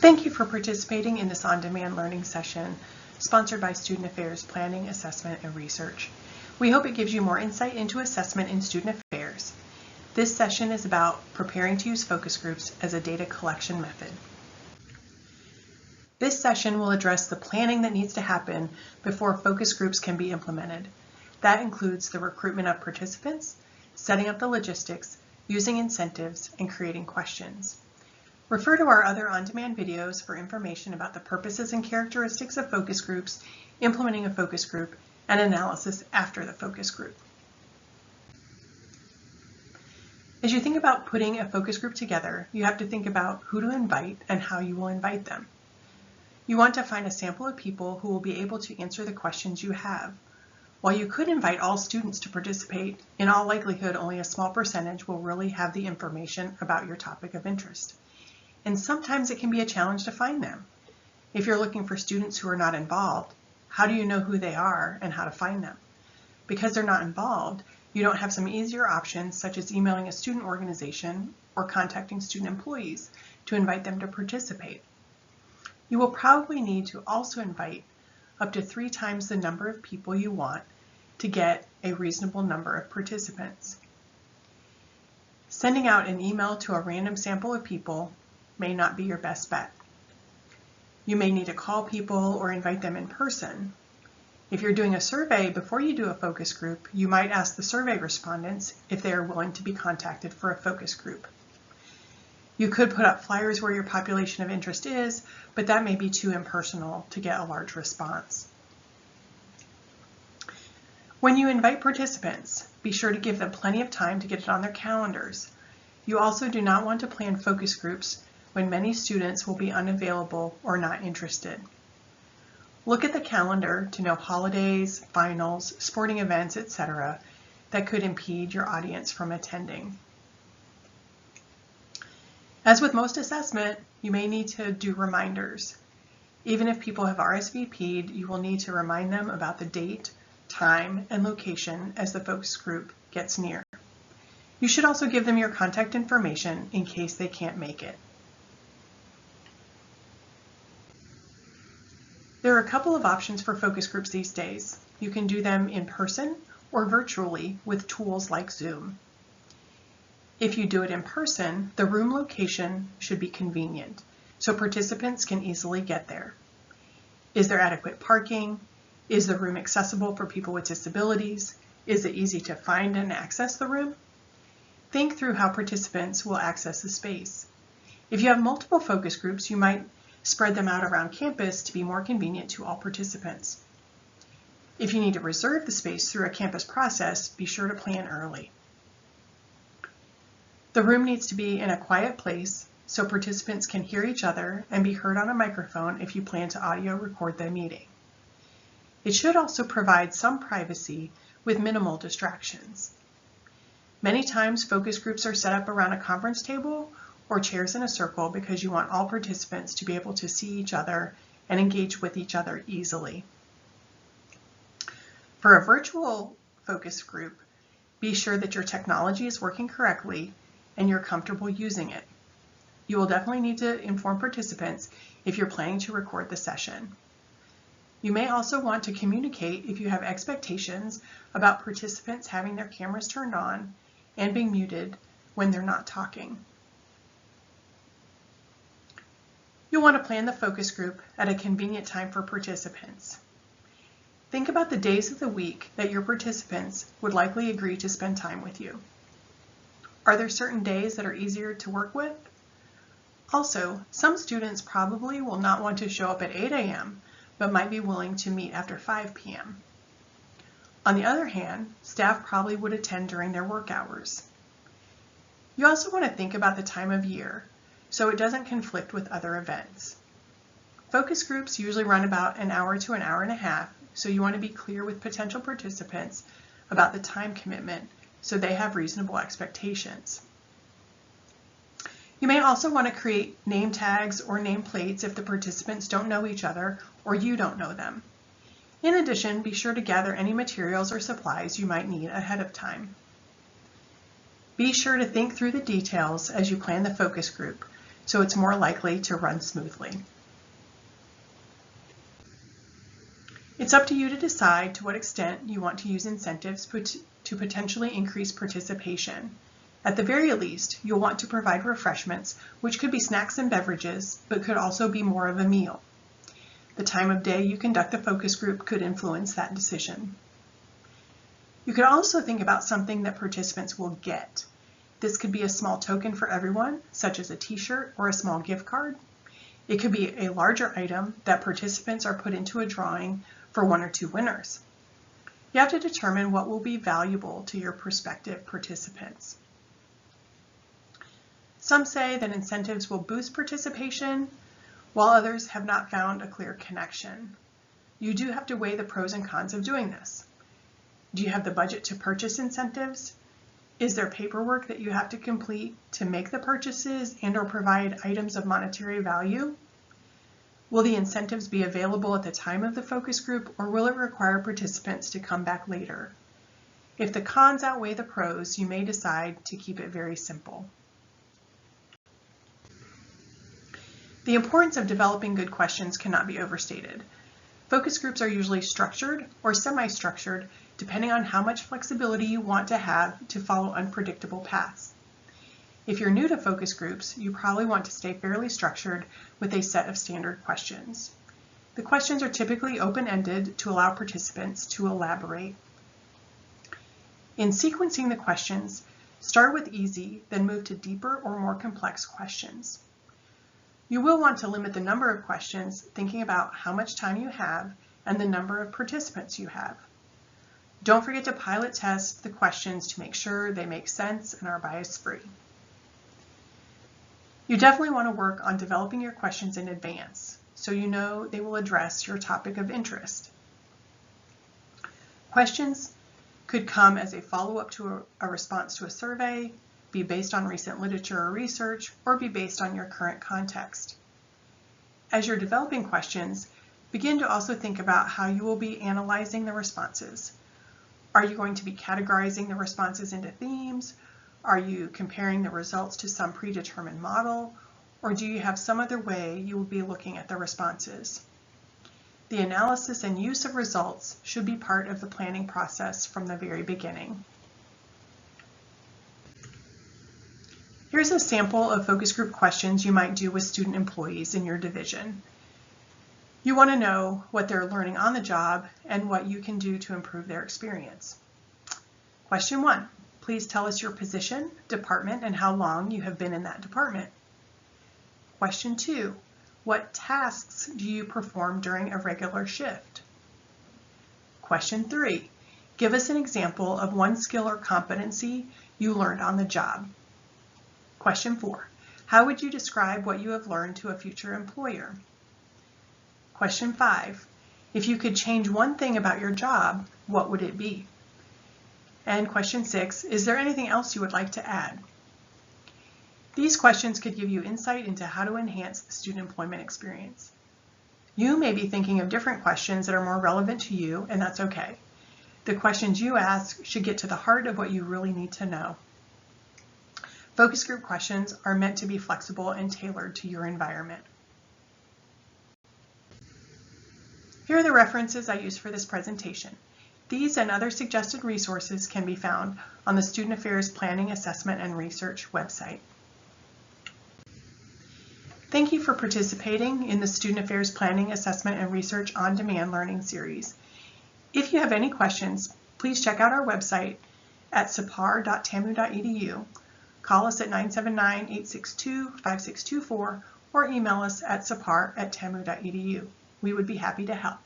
Thank you for participating in this on-demand learning session sponsored by Student Affairs Planning, Assessment, and Research. We hope it gives you more insight into assessment in student affairs. This session is about preparing to use focus groups as a data collection method. This session will address the planning that needs to happen before focus groups can be implemented. That includes the recruitment of participants, setting up the logistics, using incentives, and creating questions. Refer to our other on-demand videos for information about the purposes and characteristics of focus groups, implementing a focus group, and analysis after the focus group. As you think about putting a focus group together, you have to think about who to invite and how you will invite them. You want to find a sample of people who will be able to answer the questions you have. While you could invite all students to participate, in all likelihood only a small percentage will really have the information about your topic of interest. And sometimes it can be a challenge to find them. If you're looking for students who are not involved, how do you know who they are and how to find them? Because they're not involved, you don't have some easier options such as emailing a student organization or contacting student employees to invite them to participate. You will probably need to also invite up to 3 times the number of people you want to get a reasonable number of participants. Sending out an email to a random sample of people may not be your best bet. You may need to call people or invite them in person. If you're doing a survey before you do a focus group, you might ask the survey respondents if they are willing to be contacted for a focus group. You could put up flyers where your population of interest is, but that may be too impersonal to get a large response. When you invite participants, be sure to give them plenty of time to get it on their calendars. You also do not want to plan focus groups when many students will be unavailable or not interested. Look at the calendar to know holidays, finals, sporting events, etc. that could impede your audience from attending. As with most assessment, you may need to do reminders. Even if people have RSVP'd, you will need to remind them about the date, time, and location as the focus group gets near. You should also give them your contact information in case they can't make it. There are a couple of options for focus groups these days. You can do them in person or virtually with tools like Zoom. If you do it in person, the room location should be convenient, so participants can easily get there. Is there adequate parking? Is the room accessible for people with disabilities? Is it easy to find and access the room? Think through how participants will access the space. If you have multiple focus groups, you might spread them out around campus to be more convenient to all participants. If you need to reserve the space through a campus process, be sure to plan early. The room needs to be in a quiet place so participants can hear each other and be heard on a microphone if you plan to audio record the meeting. It should also provide some privacy with minimal distractions. Many times focus groups are set up around a conference table or chairs in a circle because you want all participants to be able to see each other and engage with each other easily. For a virtual focus group, be sure that your technology is working correctly and you're comfortable using it. You will definitely need to inform participants if you're planning to record the session. You may also want to communicate if you have expectations about participants having their cameras turned on and being muted when they're not talking. You'll want to plan the focus group at a convenient time for participants. Think about the days of the week that your participants would likely agree to spend time with you. Are there certain days that are easier to work with? Also, some students probably will not want to show up at 8 a.m., but might be willing to meet after 5 p.m. On the other hand, staff probably would attend during their work hours. You also want to think about the time of year, so it doesn't conflict with other events. Focus groups usually run about an hour to an hour and a half, so you want to be clear with potential participants about the time commitment so they have reasonable expectations. You may also want to create name tags or nameplates if the participants don't know each other or you don't know them. In addition, be sure to gather any materials or supplies you might need ahead of time. Be sure to think through the details as you plan the focus group so it's more likely to run smoothly. It's up to you to decide to what extent you want to use incentives to potentially increase participation. At the very least, you'll want to provide refreshments, which could be snacks and beverages, but could also be more of a meal. The time of day you conduct the focus group could influence that decision. You could also think about something that participants will get. This could be a small token for everyone, such as a t-shirt or a small gift card. It could be a larger item that participants are put into a drawing for 1 or 2 winners. You have to determine what will be valuable to your prospective participants. Some say that incentives will boost participation, while others have not found a clear connection. You do have to weigh the pros and cons of doing this. Do you have the budget to purchase incentives? Is there paperwork that you have to complete to make the purchases and/or provide items of monetary value? Will the incentives be available at the time of the focus group, or will it require participants to come back later? If the cons outweigh the pros, you may decide to keep it very simple. The importance of developing good questions cannot be overstated. Focus groups are usually structured or semi-structured, depending on how much flexibility you want to have to follow unpredictable paths. If you're new to focus groups, you probably want to stay fairly structured with a set of standard questions. The questions are typically open-ended to allow participants to elaborate. In sequencing the questions, start with easy, then move to deeper or more complex questions. You will want to limit the number of questions, thinking about how much time you have and the number of participants you have. Don't forget to pilot test the questions to make sure they make sense and are bias-free. You definitely want to work on developing your questions in advance, so you know they will address your topic of interest. Questions could come as a follow-up to a response to a survey, be based on recent literature or research, or be based on your current context. As you're developing questions, begin to also think about how you will be analyzing the responses. Are you going to be categorizing the responses into themes? Are you comparing the results to some predetermined model? Or do you have some other way you will be looking at the responses? The analysis and use of results should be part of the planning process from the very beginning. Here's a sample of focus group questions you might do with student employees in your division. You want to know what they're learning on the job and what you can do to improve their experience. Question 1. Please tell us your position, department, and how long you have been in that department. Question 2. What tasks do you perform during a regular shift? Question 3. Give us an example of one skill or competency you learned on the job. Question 4. How would you describe what you have learned to a future employer? Question 5. If you could change one thing about your job, what would it be? And question 6. Is there anything else you would like to add? These questions could give you insight into how to enhance the student employment experience. You may be thinking of different questions that are more relevant to you, and that's okay. The questions you ask should get to the heart of what you really need to know. Focus group questions are meant to be flexible and tailored to your environment. Here are the references I used for this presentation. These and other suggested resources can be found on the Student Affairs Planning, Assessment, and Research website. Thank you for participating in the Student Affairs Planning, Assessment, and Research On-Demand Learning Series. If you have any questions, please check out our website at sipar.tamu.edu. Call us at 979-862-5624 or email us at sipar@tamu.edu. We would be happy to help.